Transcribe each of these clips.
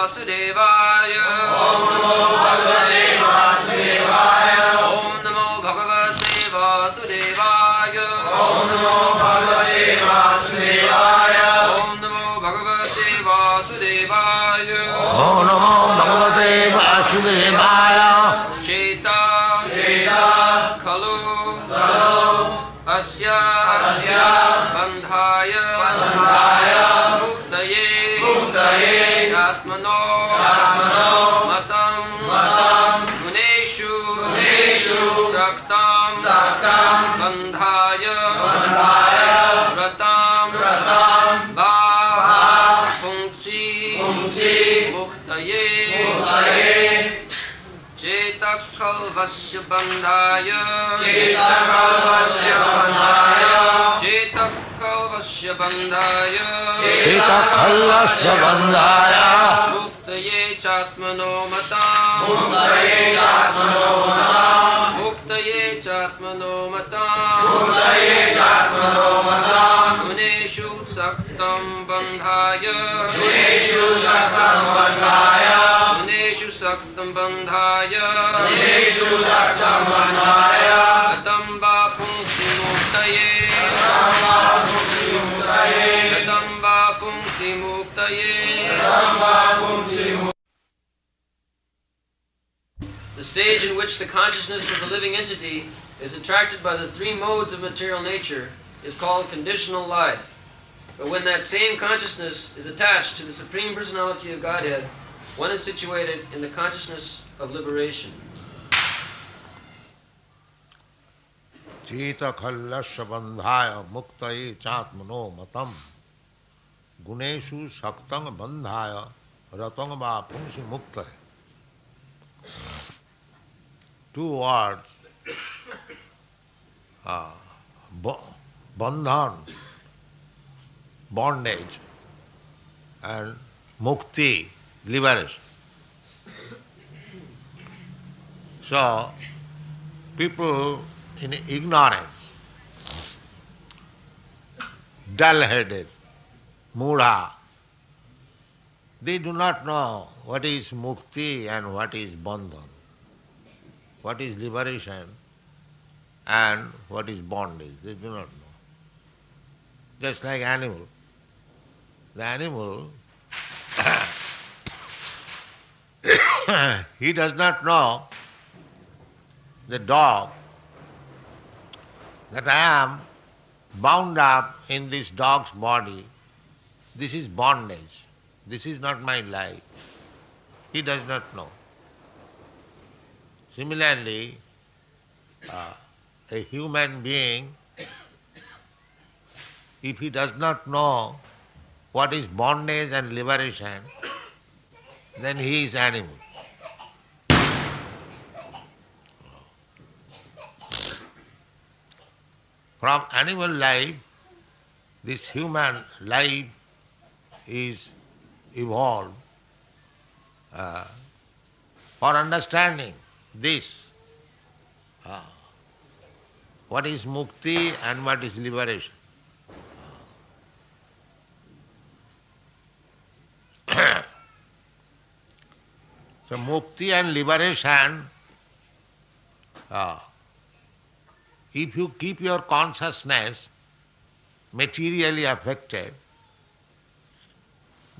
वासुदेवाय ओम नमो भगवते वासुदेवाय ओम नमो भगवते वासुदेवाय ओम नमो भगवते वासुदेवाय ओम नमो भगवते वासुदेवाय ओम नमो भगवते वासुदेवाय चेता खलु अस्य बन्धाय मुक्तये आत्मनो मतं गुणेषु सक्तं बन्धाय व्रतं वा पुंसि मुक्तये चेतकल्वस्य बन्धाय चेतकल्वस्य बन्धाय मुक्तये चात्मनो मतां मुक्तये चात्मनो मतां गुणेषु सक्तं बन्धाय गुणेषु सक्तं बन्धाय कथं वा पुंसि मुक्तये कथं वा पुंसि मुक्तये. The stage in which the consciousness of the living entity is attracted by the three modes of material nature is called conditional life. But when that same consciousness is attached to the Supreme Personality of Godhead, one is situated in the consciousness of liberation. Cheta khallasya bandhaya muktaye chatmano matam guneshu saktang bandhaya ratang va punsi muktaye. Two words, bandhan, bondage, and mukti, liberation. So, people in ignorance, dull-headed, mudha, they do not know what is mukti and what is bandhan, what is liberation and what is bondage. They do not know. Just like animal. The animal, he does not know, the dog, that I am bound up in this dog's body. This is bondage. This is not my life. He does not know. Similarly, a human being, if he does not know what is bondage and liberation, then he is animal. From animal life, this human life is evolved for understanding this. What is mukti and what is liberation. So mukti and liberation, if you keep your consciousness materially affected,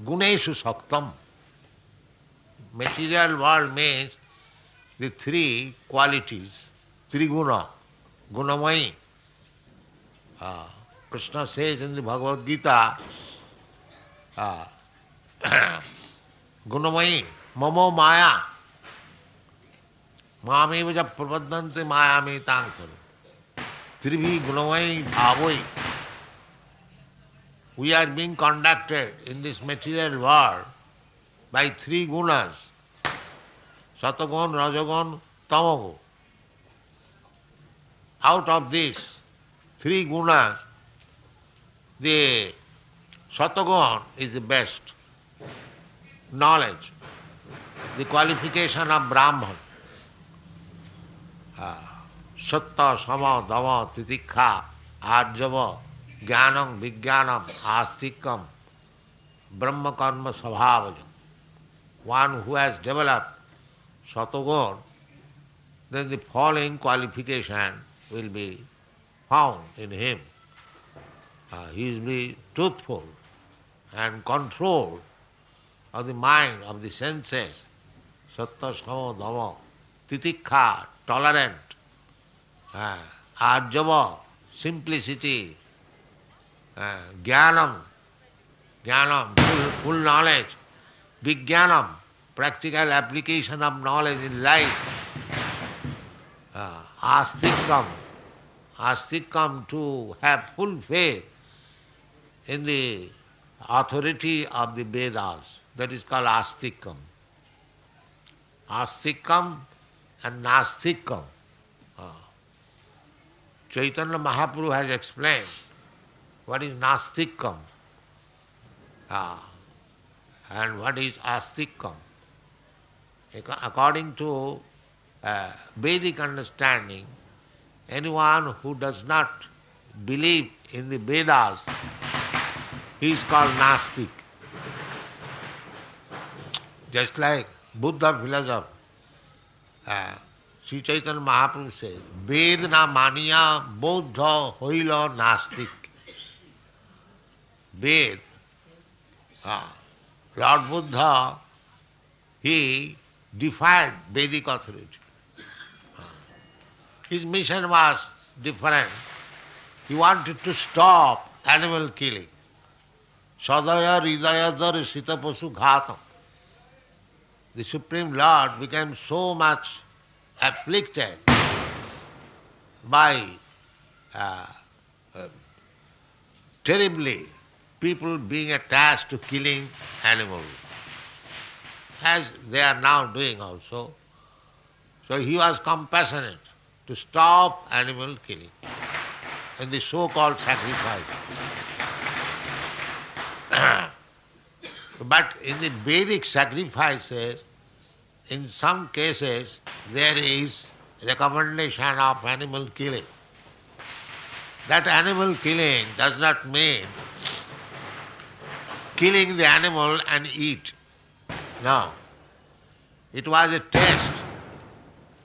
guneshu saktam. Material world means the three qualities, triguna, gunamayi. Krishna says in the Bhagavad Gita, gunamayi, mamo maya, mameva ja prabhaddante mayame tangtara. Tribhi gunamayi bhavoi. We are being conducted in this material world by three gunas, satagun, rajagun, tamagun. Out of these three gunas, the satagun is the best. Knowledge, the qualification of Brahman. Satta, sama, dama, titikha, arjava, jnanam, vijnanam, astikam, brahma karma sabhavaja. one who has developed Satogun, then the following qualification will be found in him. He will be truthful and controlled of the mind, of the senses, sattva, sama, dhamma, titikha, tolerant, arjava, simplicity, jnanam, full knowledge, vijnanam, practical application of knowledge in life, astikam, to have full faith in the authority of the Vedas. That is called astikam. Astikam and nastikam. Chaitanya Mahaprabhu has explained what is nastikam and what is astikam. According to Vedic understanding, anyone who does not believe in the Vedas, he is called Nastik. Just like Buddha philosopher, Sri Chaitanya Mahaprabhu says, Ved na maniya Buddha hoila Nastik. Ved, Lord Buddha, he defied Vedic authority. His mission was different. He wanted to stop animal killing. Sadaya Ridaya Dar Sita Pasu Ghatam. The Supreme Lord became so much afflicted by terribly people being attached to killing animals, as they are now doing also. So he was compassionate to stop animal killing in the so-called sacrifice. But in the Vedic sacrifices, in some cases, there is recommendation of animal killing. That animal killing does not mean killing the animal and eat. No. It was a test.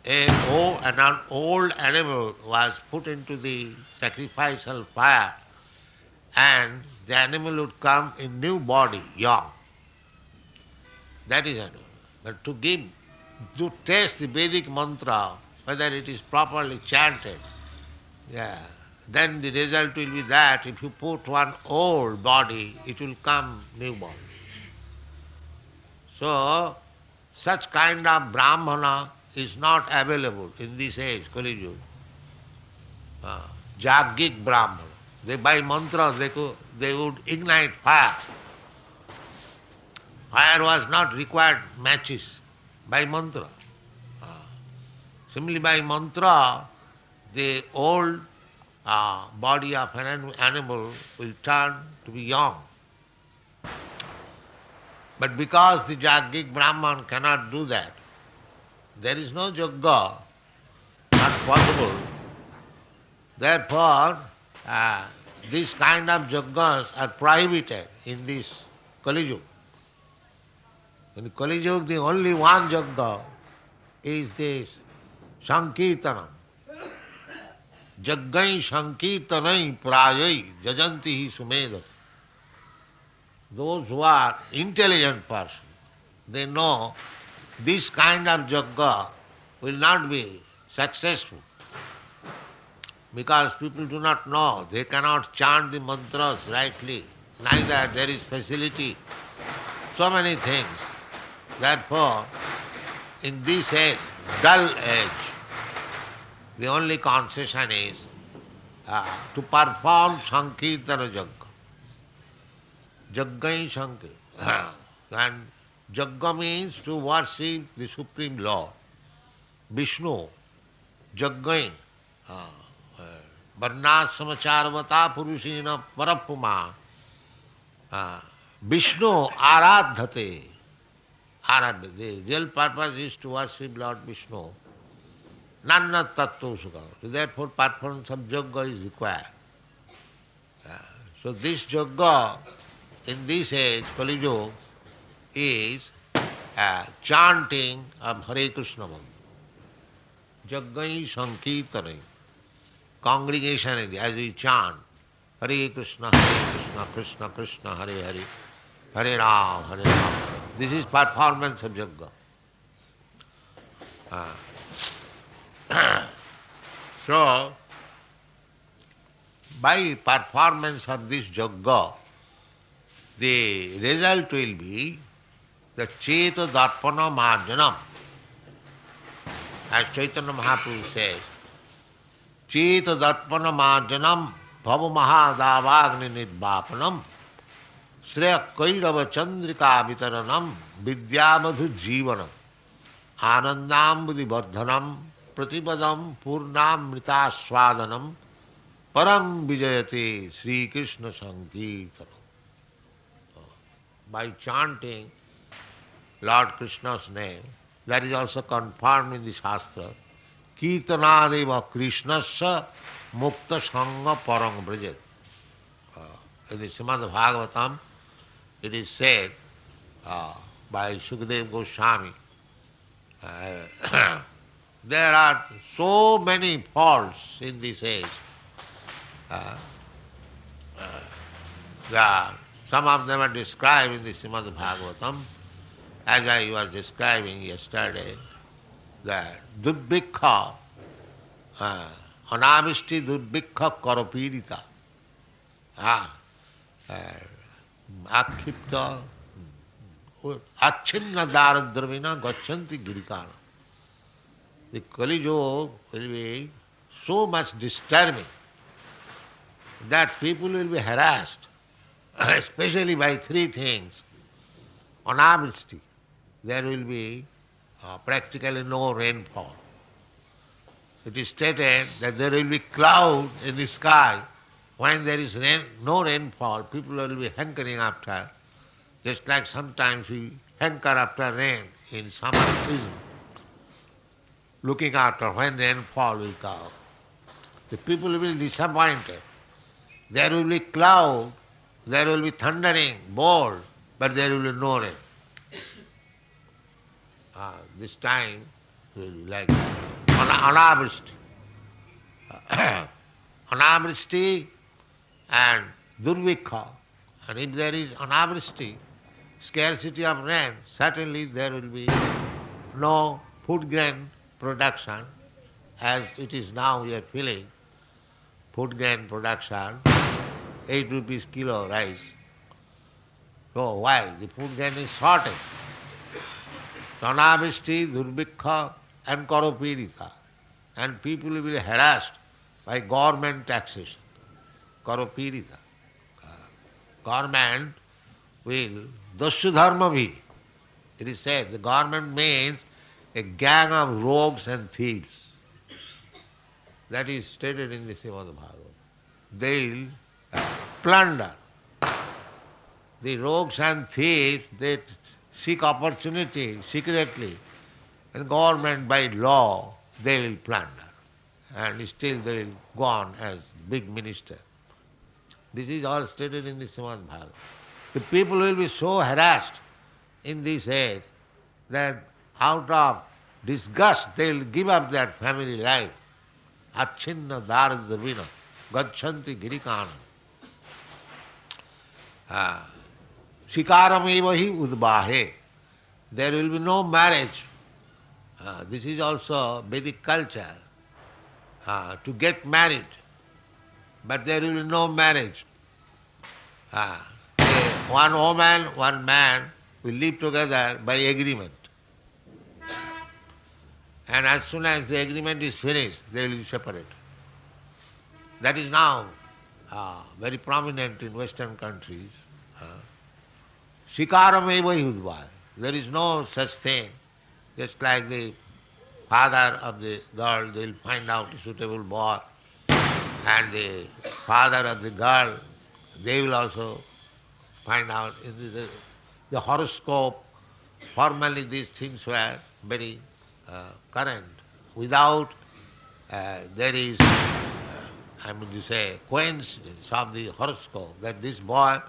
An old animal was put into the sacrificial fire, and the animal would come in new body, young. That is animal. But to test the Vedic mantra, whether it is properly chanted, then the result will be that if you put one old body, it will come new body. So, such kind of Brahmana is not available in this age, Kali Yuga. Jaggik Brahmana. By mantra they would ignite fire. Fire was not required matches by mantra. Simply by mantra, the old body of an animal will turn to be young. But because the Jaggik Brahman cannot do that, there is no yajna, not possible. Therefore, these kind of yajnas are prohibited in this Kali Yuga. In Kali Yuga, the only one yajna is this Sankirtanam. Jaggai Sankirtanai prayai jajanti hi sumedas. Those who are intelligent persons, they know this kind of yajna will not be successful because people do not know, they cannot chant the mantras rightly, neither there is facility, so many things. Therefore, in this age, dull age, the only concession is to perform Sankirtana Yajna. Jaggai Sankirtana. And Yajna means to worship the Supreme Lord, Vishnu. Jaggai. Varnasamacharvata Purushina Parapuma. Vishnu Aradhate. The real purpose is to worship Lord Vishnu. Nanna Tattva Sukha. Therefore, performance of yajna is required. So this yajna in this age, Kali Yuga, is chanting of Hare Krishna Mantra. Jaggai Sankirtanai. Congregation, as we chant, Hare Krishna, Krishna Krishna, Hare Hare, Hare Ram, Hare Ram. This is performance of Yajna. So, by performance of this Yajna, the result will be the Cheta Darpana Marjanam. As Chaitanya Mahaprabhu says, Cheta Darpana Marjanam Bhava Mahadavagni Nidvapanam Shreya Kairava Chandrika Vitaranam Vidyamadhu Jivanam Anandambudi Vardhanam Pratipadam Purnam Mrita Swadanam Param Vijayate Sri Krishna Sankirtanam. By chanting Lord Krishna's name, that is also confirmed in the Shastra, Kirtanadeva Krishnasya Mukta Sangha Parang Brajet. In the Srimad Bhagavatam, it is said by Sukadeva Goswami, there are so many faults in this age. Some of them are described in the Srimad Bhagavatam, as I was describing yesterday, that Durbhikha, Anavishti Durbhikha Karapirita, Akshipta, Achinna Daradravina Gachanti Girikana. The Kali Yuga will be so much disturbing that people will be harassed, especially by three things. Anavishti, there will be practically no rainfall. It is stated that there will be cloud in the sky. When there is no rainfall, people will be hankering after, just like sometimes we hanker after rain in summer season, looking after when rainfall will come. The people will be disappointed. There will be cloud, there will be thundering, bold, but there will be no rain. This time will be like Anavishti. Anavishti and Durvikha. And if there is Anavishti, scarcity of rain, certainly there will be no food grain production, as it is now we are feeling. Food grain production, 8 rupees kilo rice. So why? The food grain is shortage. Anavishti, Durbhikha and Karapirita. And people will be harassed by government taxation. Karapirita. Government will, Dasya Dharma bhi. It is said the government means a gang of rogues and thieves. That is stated in the Srimad Bhagavatam. They will plunder. The rogues and thieves, they seek opportunity secretly, and government by law they will plunder, and still they will go on as big minister. This is all stated in the Srimad Bhagavatam. The people will be so harassed in this age that out of disgust they will give up their family life. Achinna daradravina gachanti girikana. Shikaram evahi udbahe. There will be no marriage. This is also Vedic culture. To get married. But there will be no marriage. One woman, one man will live together by agreement. And as soon as the agreement is finished, they will be separated. That is now very prominent in Western countries. Shikaram eva yudva. There is no such thing. Just like the father of the girl, they will find out a suitable boy, and the father of the girl, they will also find out. In the horoscope, formerly these things were very current. Without there is, coincidence of the horoscope that this boy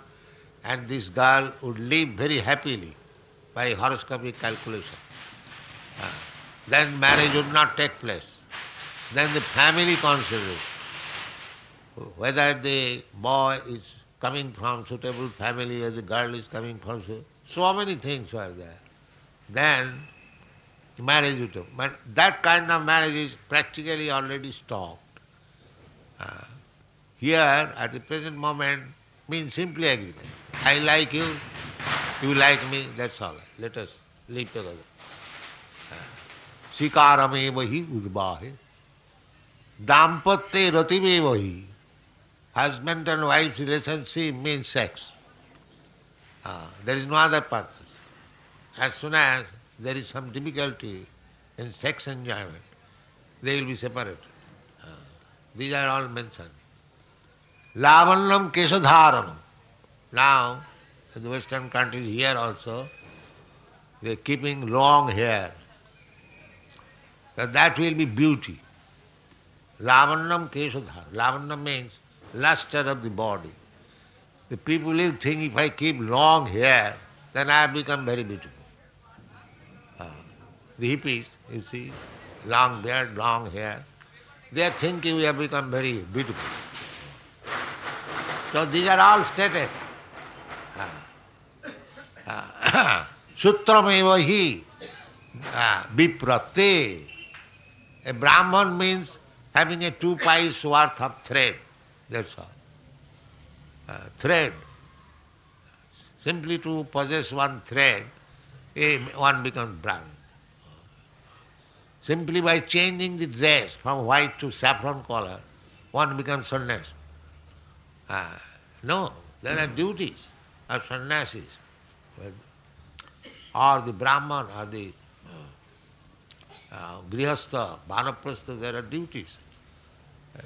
and this girl would live very happily. by horoscopic calculation. Then marriage would not take place. Then the family considers whether the boy is coming from suitable family or the girl is coming from so many things are there. Then marriage would take. But that kind of marriage is practically already stopped. Here, at the present moment, means simply agreement. I like you, you like me, that's all. Let us live together. Sikarameva hi udvahe. Dampatye ratimeva hi. Husband and wife's relationship means sex. There is no other purpose. As soon as there is some difficulty in sex enjoyment, they will be separated. These are all mentioned. Lavannam kesadharanam. Now, in the Western countries here also, they are keeping long hair. That will be beauty. Lavannam kesadhara. Lavannam means luster of the body. The people will think if I keep long hair, then I have become very beautiful. The hippies, you see, long beard, long hair, they are thinking we have become very beautiful. So these are all stated. Sutrameva hi viprate. A Brahman means having a 2 pies worth of thread. That's all. Thread. Simply to possess one thread, one becomes Brahman. Simply by changing the dress from white to saffron color, one becomes sannyasi. No, there are duties of sannyasis. Or the Brahman, or the Grihastha, Vanaprastha, there are duties.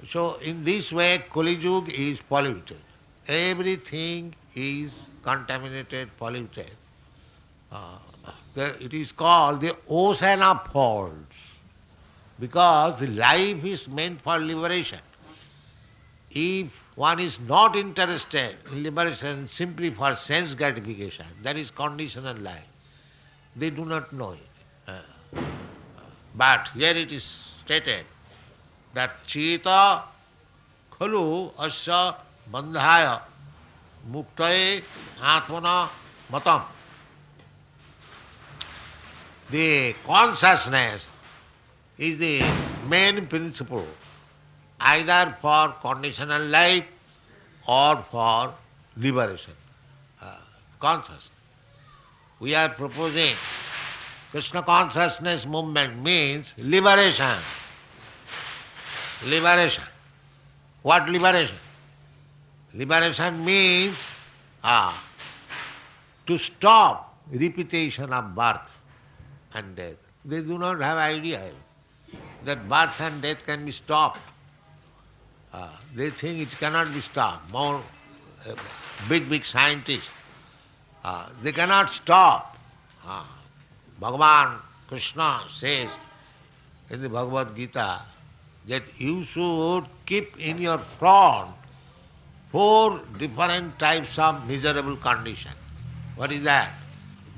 So in this way, Kali Yuga is polluted. Everything is contaminated, polluted. It is called the ocean of faults, because the life is meant for liberation. If one is not interested in liberation simply for sense gratification, that is conditional life. They do not know it. But here it is stated that Cheta khalu asya bandhaya muktaye atmana matam. The consciousness is the main principle, either for conditional life or for liberation. Consciousness. We are proposing Krishna consciousness movement means liberation. Liberation. What liberation? Liberation means to stop repetition of birth and death. They do not have idea that birth and death can be stopped. They think it cannot be stopped. More big scientists, they cannot stop. Bhagavan Krishna says in the Bhagavad Gita that you should keep in your front 4 different types of miserable condition. What is that?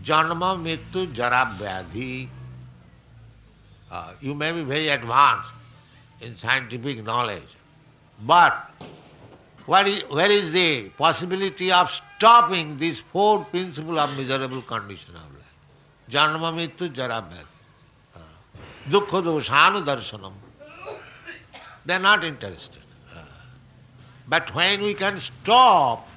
Janma, Mrityu, Jara, Vyadhi. You may be very advanced in scientific knowledge, but where is the possibility of stopping these 4 principles of miserable condition of life? Janma, Mrityu, Jara, Vyadhi. Dukkha, Doshanu, Darshanam. They are not interested. But when we can stop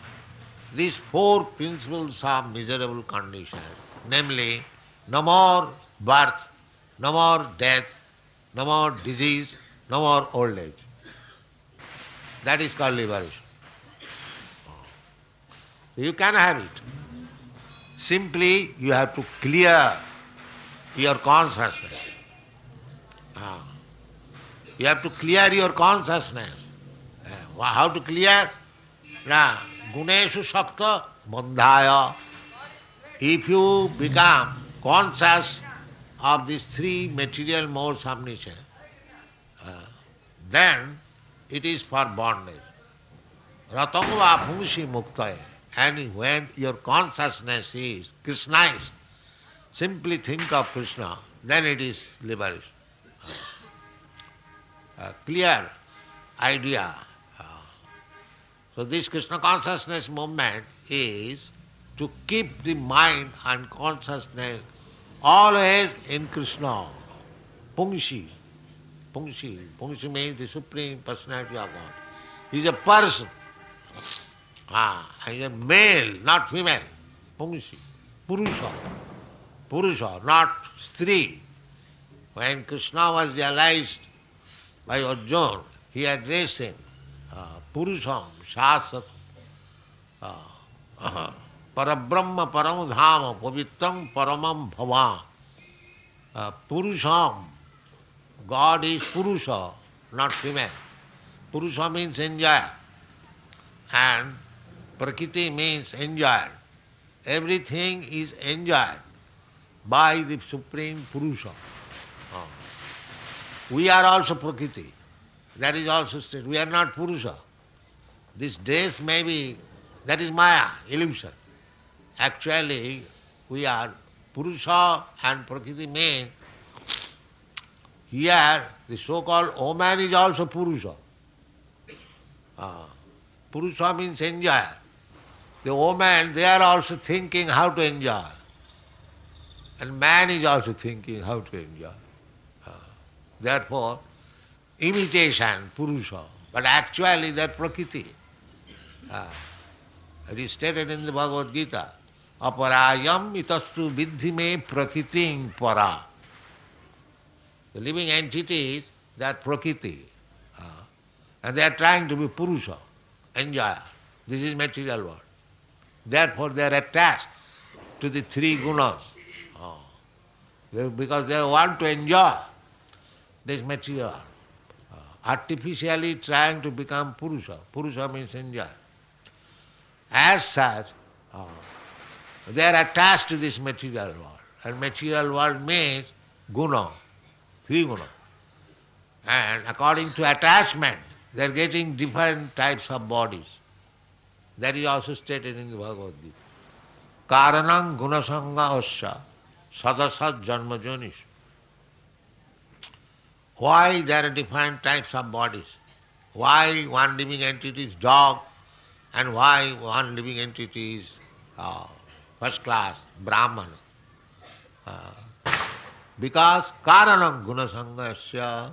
these 4 principles of miserable condition, namely, no more birth, no more death, no more disease, no more old age. That is called liberation. You can have it. Simply you have to clear your consciousness. You have to clear your consciousness. How to clear? Guneshu Shakta Bandhaya. If you become conscious of these 3 material modes of nature, then it is for bondage. Ratangva Pumsi Muktaya. And when your consciousness is Krishnized, simply think of Krishna, then it is liberation. A clear idea. So this Krishna consciousness movement is to keep the mind and consciousness always in Krishna. Pungshi. Pungshi. Pungshi means the Supreme Personality of God. He is a person. He is a male, not female. Pungshi. Purusha. Purusha, not Stri. When Krishna was realized by Arjuna, he addressed him, Purusham, Shasat, Parabrahma, Paramdhama, Pavitram, Paramam Bhavan. Purusham, God is Purusha, not female. Purusha means enjoyer, and Prakriti means enjoyer. Everything is enjoyed by the Supreme Purusha. We are also Prakriti. That is also state. We are not Purusha. This dress may be, that is Maya, illusion. Actually, we are Purusha and Prakriti mean here the so-called woman is also Purusha. Purusha means enjoyer. The woman, they are also thinking how to enjoy. And man is also thinking how to enjoy. Therefore, imitation, Purusha, but actually they are Prakriti. It is stated in the Bhagavad Gita, Aparayam itastu vidhi me prakritim para. The living entities, they are Prakriti. And they are trying to be Purusha, enjoyer. This is material world. Therefore they are attached to the three gunas. Because they want to enjoy this material. Artificially trying to become Purusha. Purusha means enjoy. As such, they are attached to this material world. And material world means guna, three guna. And according to attachment, they are getting different types of bodies. That is also stated in the Bhagavad Gita. Karanam gunasanga asya sadasat janma jonishu. Why there are different types of bodies? Why one living entity is dog and why one living entity is first class, Brahman? Because karanam gunasangasya,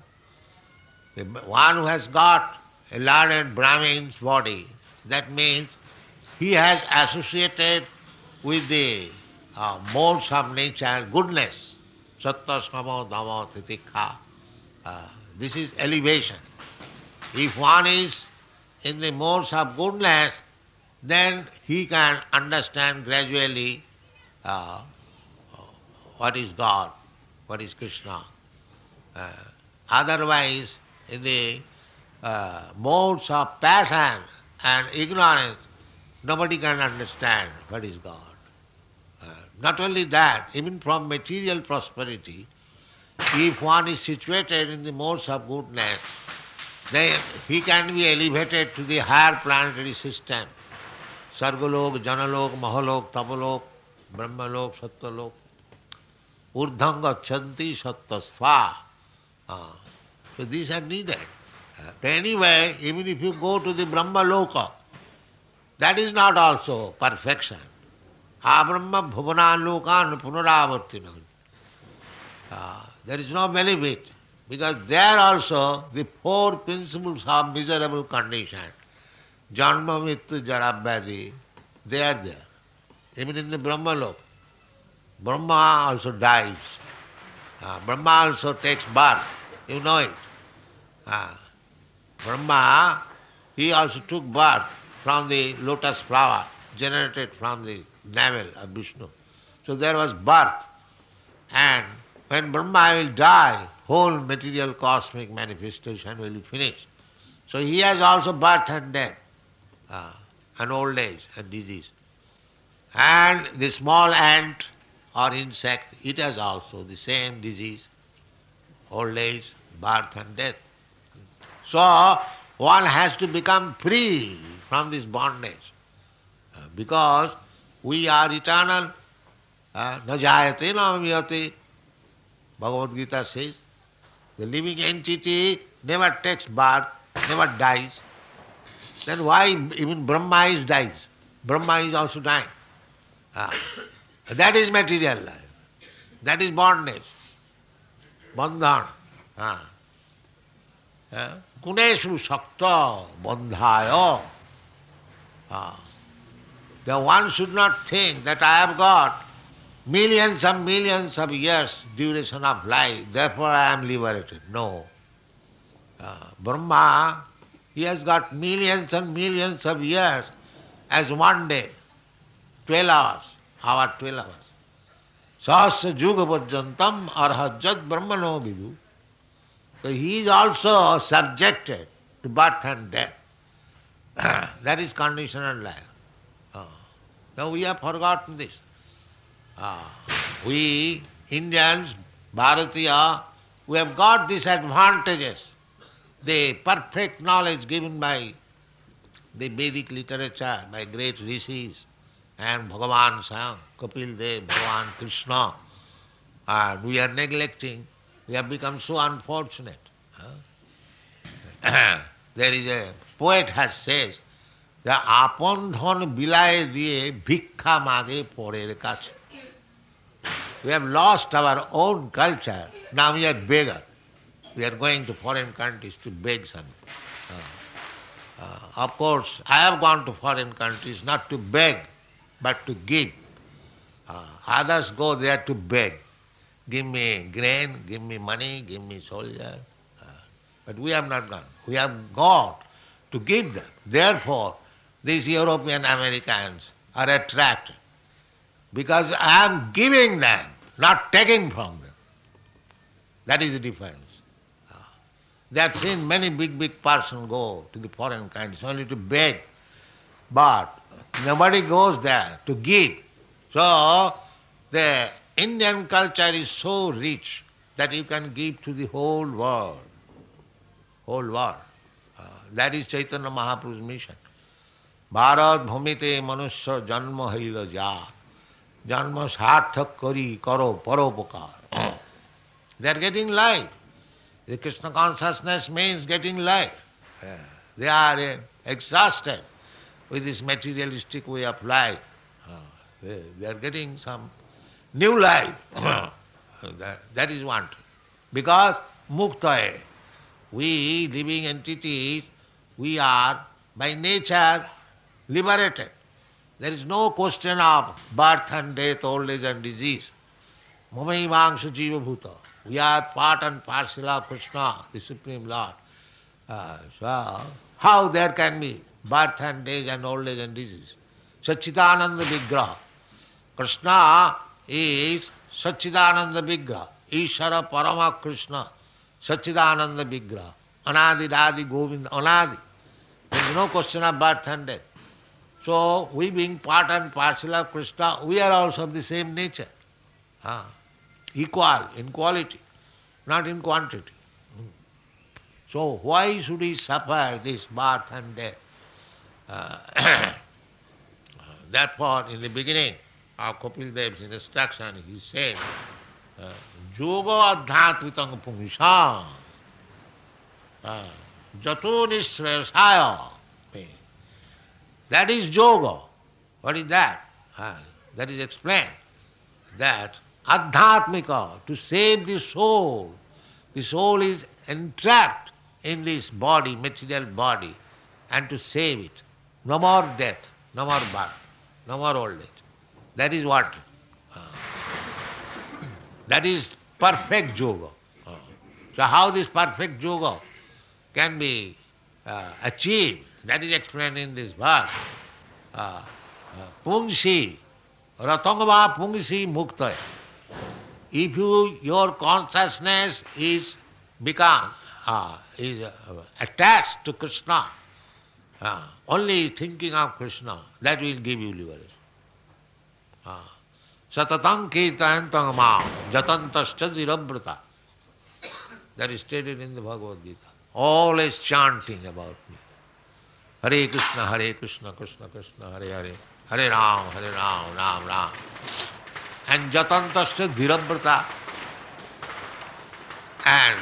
one who has got a learned Brahmin's body, that means he has associated with the modes of nature, goodness, sattva, sama, dhamma, titikha. This is elevation. If one is in the modes of goodness, then he can understand gradually what is God, what is Krishna. Otherwise, in the modes of passion and ignorance, nobody can understand what is God. Not only that, even from material prosperity, if one is situated in the modes of goodness, then he can be elevated to the higher planetary system. Sargalok, Janalok, Mahalok, Tapalok, Brahmalok, Sattalok. Urdhanga chanti sattasva. So these are needed. Anyway, even if you go to the Brahmaloka, that is not also perfection. Abrahma bhuvanan lokan punaravartina. There is no benefit, because there also the four principles of miserable condition, janma, mrityu, jara, vyadhi, they are there. Even in the Brahmaloka, Brahma also dies. Brahma also takes birth. You know it. Brahma, he also took birth from the lotus flower generated from the navel of Vishnu. So there was birth. And when Brahma will die, whole material cosmic manifestation will be finished. So he has also birth and death, and old age and disease. And the small ant or insect, it has also the same disease, old age, birth and death. So one has to become free from this bondage, because we are eternal Na jayate na miyate. Bhagavad Gita says, the living entity never takes birth, never dies. Then why even Brahma is dies? Brahma is also dying. Ah, that is material life. That is bondage. Bandhan. Ah. Guneshu sakta bandhaya. Ah. Now one should not think that I have got millions of years duration of life, therefore I am liberated. No. Brahma, he has got millions and millions of years as one day, 12 hours, 12 hours. Sahasra juga pajantam arhajat brahmano vidu. So he is also subjected to birth and death. That is conditional life. Now we have forgotten this. We Indians, Bharatiya, we have got these advantages. The perfect knowledge given by the Vedic literature, by great rishis and Bhagavan Swayam, Kapil Dev, Bhagavan Krishna. And we are neglecting. We have become so unfortunate. There is a poet has says, that আপন ধন বিলায়ে দিয়ে ভিক্ষা মাগে পরের কাছে. We have lost our own culture. Now we are beggar. We are going to foreign countries to beg something. Of course, I have gone to foreign countries not to beg, but to give. Others go there to beg. Give me grain, give me money, give me soldier. But we have not gone. We have got to give them. Therefore, these European Americans are attracted. Because I am giving them, not taking from them. That is the difference. They have seen many big persons go to the foreign countries only to beg. But nobody goes there to give. So the Indian culture is so rich that you can give to the whole world. Whole world. That is Chaitanya Mahaprabhu's mission. Bharat bhumite manusya janma haila ja. Janma sarthak kari karo paropakar. They are getting life. The Krishna consciousness means getting life. They are exhausted with this materialistic way of life. They are getting some new life. That is one. Because muktaye, we living entities, we are by nature liberated. There is no question of birth and death, old age and disease. Mamaivangsha jiva bhuta. We are part and parcel of Krishna, the Supreme Lord. So, how there can be birth and age and old age and disease? Satchidananda Vigraha. Krishna is Satchidananda Vigraha. Ishara Parama Krishna. Satchidananda Vigraha. Anadi Radhi Govinda. Anadi. There is no question of birth and death. So, we being part and parcel of Krishna, we are also of the same nature. Equal in quality, not in quantity. So why should he suffer this birth and death? Therefore, in the beginning of Kapil Dev's instruction, he said, Yoga adhyatmitang pungsha jato nishrayasaya. That is yoga. What is that? That is explained. That adhyatmika, to save the soul. The soul is entrapped in this body, material body, and to save it. No more death, no more birth, no more old age. That is what? That is perfect yoga. So how this perfect yoga can be achieved, that is explained in this verse. Pungsi, ratangava pungsi muktaya. If your consciousness is become is attached to Krishna, only thinking of Krishna, that will give you liberation. Satatang kirtayantang ma jatantascha dhirabrata. That is stated in the Bhagavad Gita. Always chanting about me. Hare Krishna, Krishna Krishna, Hare Hare, Hare Ram, Ram Ram. and jatantasya dhiravrata, and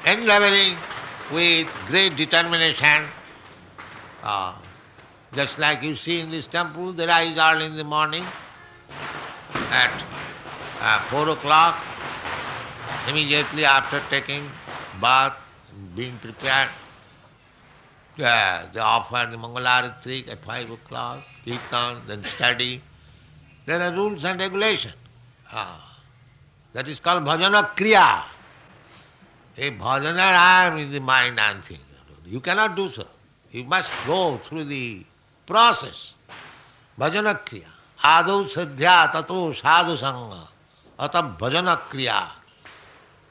endeavoring with great determination. Just like you see in this temple, they rise early in the morning at 4 o'clock, immediately after taking bath, being prepared. They offer the Mangalarati at 5 o'clock, kirtan, then study. There are rules and regulations. That is called bhajana kriya. A bhajana, I am in the mind and thinking. You cannot do so. You must go through the process. Bhajana kriya. Ādau sadhya tato sadhu sangha. Ata bhajana kriya.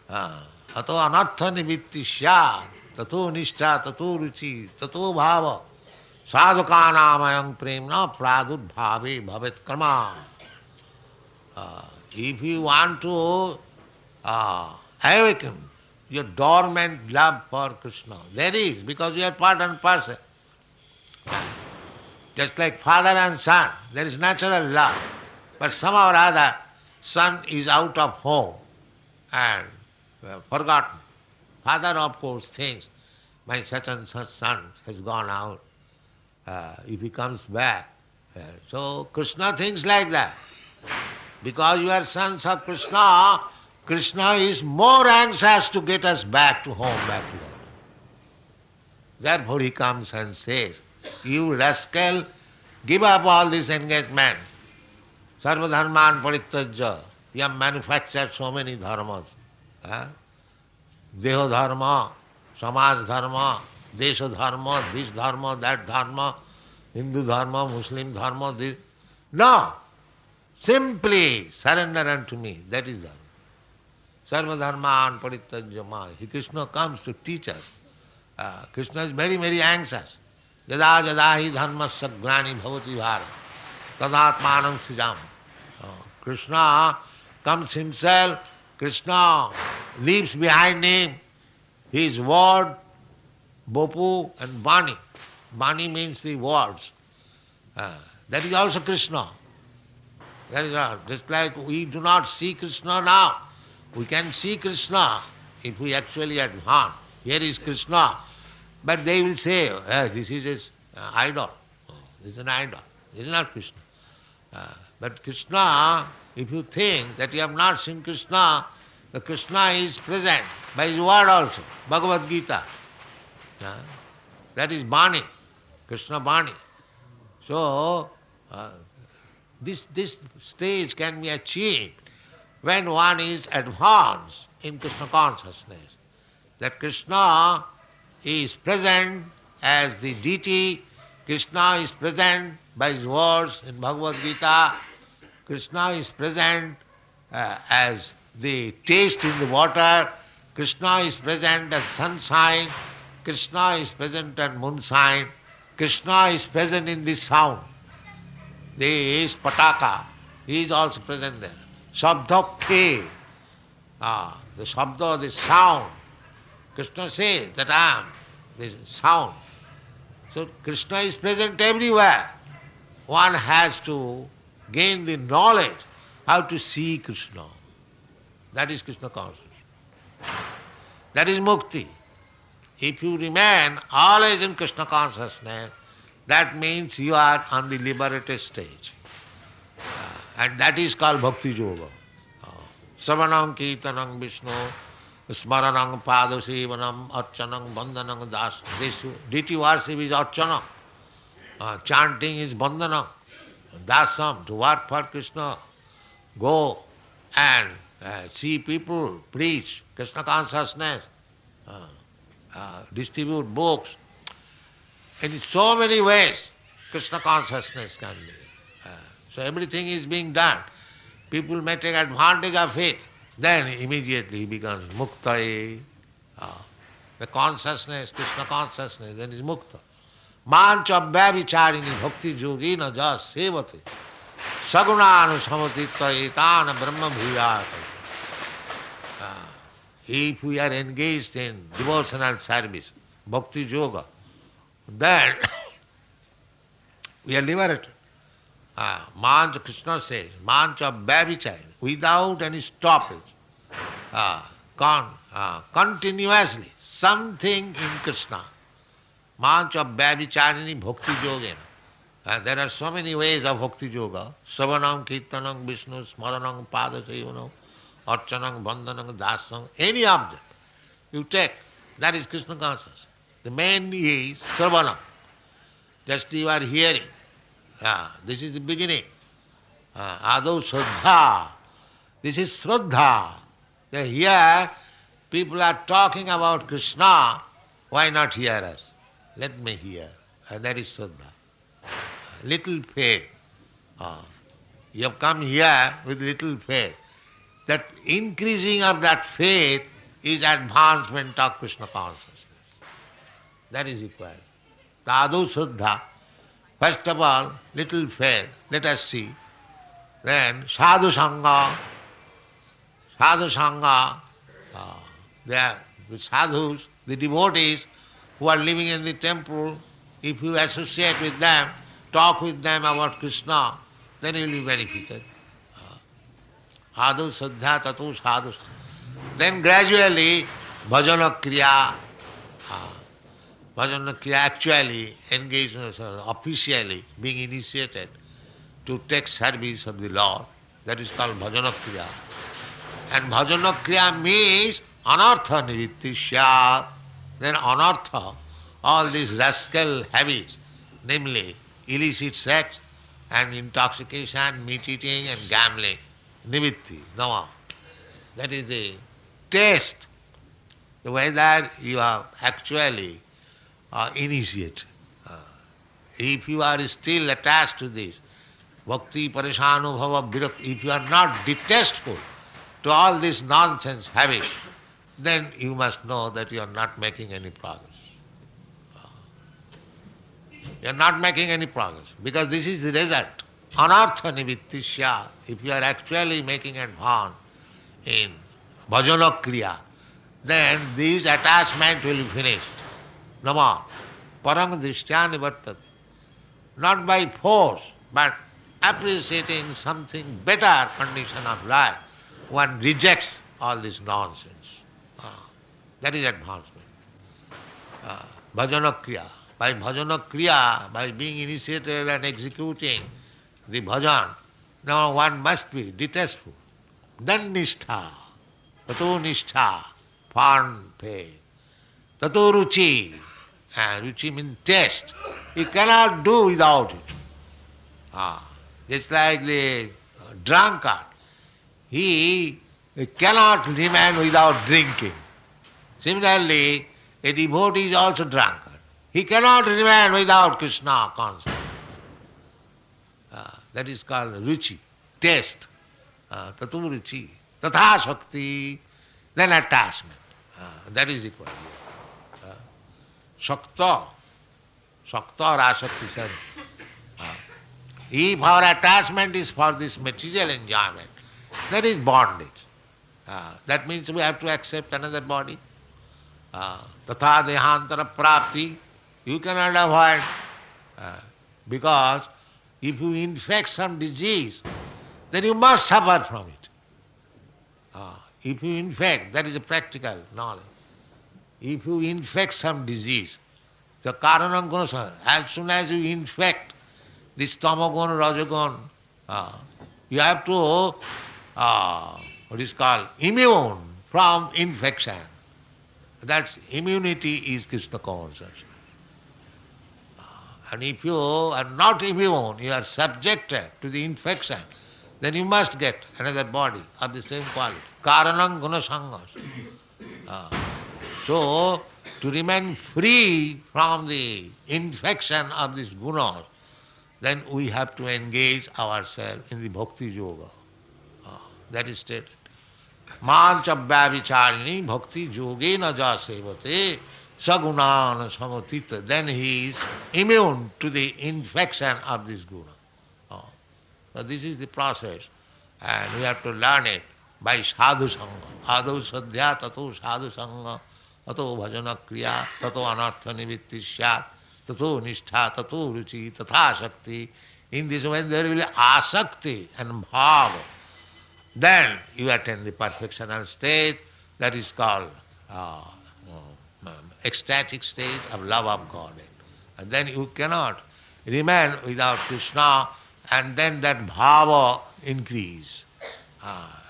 Ato anartha nivitti sya. Tato nishtha, tato ruchi, tato bhava. Sadhukanāmayam premna pradurбhave bhavet karma. If you want to awaken your dormant love for Krishna, there is, because you are part and parcel. Just like father and son, there is natural love. But somehow or other, son is out of home and forgotten. Father, of course, thinks, my such and such son has gone out. If he comes back. So Krishna thinks like that. Because you are sons of Krishna, Krishna is more anxious to get us back to home, back to God. Therefore he comes and says, you rascal, give up all this engagement. Sarva dharman parityajya. You have manufactured so many dharmas. Deho dharma, samaj dharma, desha dharma, this dharma, that dharma, Hindu dharma, Muslim dharma, this. No. Simply surrender unto me. That is dharma. Sarva dharman parityajya ma. Krishna comes to teach us. Krishna is very, very anxious. Yada yada hi dharmasya glani bhavati bhara tadatmanam srijam. Krishna comes himself. Krishna leaves behind him his word, Bopu and Bani. Bani means the words. That is also Krishna. That is all. Just like we do not see Krishna now. We can see Krishna if we actually advance. Here is Krishna. But they will say, this is his idol. This is an idol. This is not Krishna. But Krishna, if you think that you have not seen Krishna, the Krishna is present by his word also. Bhagavad Gita. That is Bani. Krishna Bani. So, this stage can be achieved when one is advanced in Krishna consciousness. That Krishna is present as the deity, Krishna is present by his words in Bhagavad Gita, Krishna is present as the taste in the water, Krishna is present as sunshine, Krishna is present as moonshine, Krishna is present in the sound. There is Pataka, he is also present there. Shabdokhe, the Shabda, the sound. Krishna says that I am the sound. So Krishna is present everywhere. One has to gain the knowledge how to see Krishna. That is Krishna consciousness. That is mukti. If you remain always in Krishna consciousness, that means you are on the liberated stage. And that is called bhakti yoga. Savanam kirtanam Vishnu, smaranam padasevanam archanam bandhanam das. This deity worship is archana. Chanting is bandhanam. Dasam, to work for Krishna. Go and see people, preach Krishna consciousness, distribute books. In so many ways, Krishna consciousness can be. So everything is being done. People may take advantage of it. Then immediately he becomes mukta. The consciousness, Krishna consciousness, then is mukta. Mancha vyavicharini bhakti yogina jas sevate. Sagunanu samatita etana brahma bhuyata. If we are engaged in devotional service, bhakti yoga, then we are liberated. Mancha, Krishna says, mancha babichari, without any stoppage, continuously, something in Krishna. Mancha babicharini bhakti yogena. There are so many ways of bhakti yoga. Savanam, kirtanam, Vishnu, smaranam, padasayunam, archanam, bandhanam, dasam, any object you take, that is Krishna consciousness. The main is Sravanam. Just you are hearing. This is the beginning. Adau Shraddha. This is Shraddha. Here people are talking about Krishna. Why not hear us? Let me hear. That is Shraddha. Little faith. You have come here with little faith. That increasing of that faith is advancement of Krishna consciousness. That is required. Tadu Shraddha. First of all, little faith. Let us see. Then Sadhu Sangha. Sadhu Sangha. They are the sadhus, the devotees who are living in the temple. If you associate with them, talk with them about Krishna, then you will be benefited. Adu Shraddha Tatu Sadhu. Then gradually, Bhajana Kriya. Bhajana Kriya actually engaged officially being initiated to take service of the Lord. That is called Bhajana Kriya. And Bhajana Kriya means anartha nivitti syat. Then anartha, all these rascal habits, namely illicit sex and intoxication, meat eating and gambling, nivitti, nama. That is the taste, whether you are actually initiate. If you are still attached to this, bhakti, parishanubhava, virakti, if you are not detestful to all this nonsense habit, then you must know that you are not making any progress. You are not making any progress, because this is the result. Anartha nivitti syat. If you are actually making advance in bhajana kriya, then this attachment will be finished. No more. Parang drishtya nivartate. Not by force, but appreciating something better condition of life, one rejects all this nonsense. That is advancement. Bhajana kriya. By bhajana kriya, by being initiated and executing the bhajan, now one must be detestful. Then nishtha, tato nishtha, firm faith, tato ruchi, and ruchi means taste. You cannot do without it. Just like the drunkard, he cannot remain without drinking. Similarly, a devotee is also drunkard. He cannot remain without Krishna consciousness. That is called ruchi, taste. Tatu ruchi, tatha shakti, then attachment. That is equal. Shakta, shakta or asakti, sir. If our attachment is for this material enjoyment, that is bondage. That means we have to accept another body. Tatha dehantara prapti, you cannot avoid. Because if you infect some disease, then you must suffer from it. If you infect, that is a practical knowledge. If you infect some disease, the karanam guna, as soon as you infect this tamagun, rajagun, you have to, what is called, immune from infection. That immunity is Krishna consciousness. And if you are not immune, you are subjected to the infection, then you must get another body of the same quality. Karanam guna sangas. So, to remain free from the infection of this gunas, then we have to engage ourselves in the bhakti yoga. That is stated. Mancha vyavicharini bhakti yogena ja sevate sagunana samatita. Then he is immune to the infection of this guna. So this is the process, and we have to learn it by sadhu sangha. Adau sadhya tato sadhu sangha, tato bhajana kriya, tato anartha nivitti syat, tato nishtha, tato ruchi, tatha shakti. In this way there will be asakti and bhava. Then you attain the perfectional state that is called ecstatic state of love of God. And then you cannot remain without Krishna, and then that bhava increase.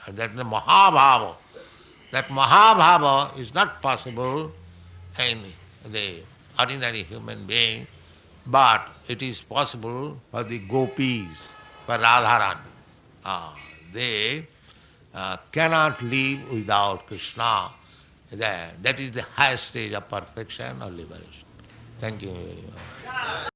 That the mahabhava. That mahabhava is not possible in the ordinary human being, but it is possible for the gopis, for Radharani. They cannot live without Krishna. That is the highest stage of perfection or liberation. Thank you very much.